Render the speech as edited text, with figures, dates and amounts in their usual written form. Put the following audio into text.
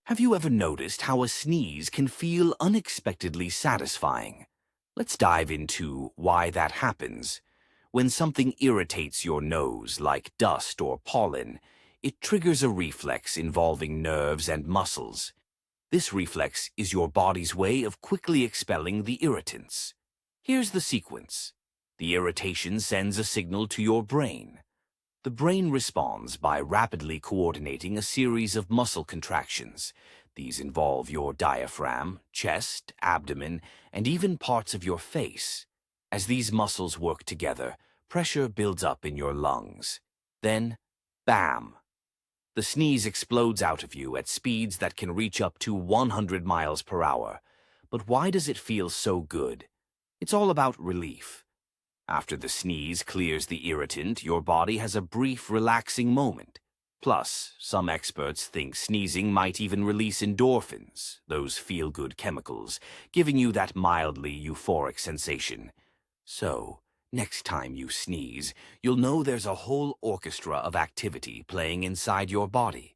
Have you ever noticed how a sneeze can feel unexpectedly satisfying? Let's dive into why that happens. When something irritates your nose, like dust or pollen, it triggers a reflex involving nerves and muscles. This reflex is your body's way of quickly expelling the irritants. Here's the sequence. The irritation sends a signal to your brain. The brain responds by rapidly coordinating a series of muscle contractions. These involve your diaphragm, chest, abdomen, and even parts of your face. As these muscles work together, pressure builds up in your lungs. Then, bam! The sneeze explodes out of you at speeds that can reach up to 100 miles per hour. But why does it feel so good? It's all about relief. After the sneeze clears the irritant, your body has a brief, relaxing moment. Plus, some experts think sneezing might even release endorphins, those feel-good chemicals, giving you that mildly euphoric sensation. So, next time you sneeze, you'll know there's a whole orchestra of activity playing inside your body.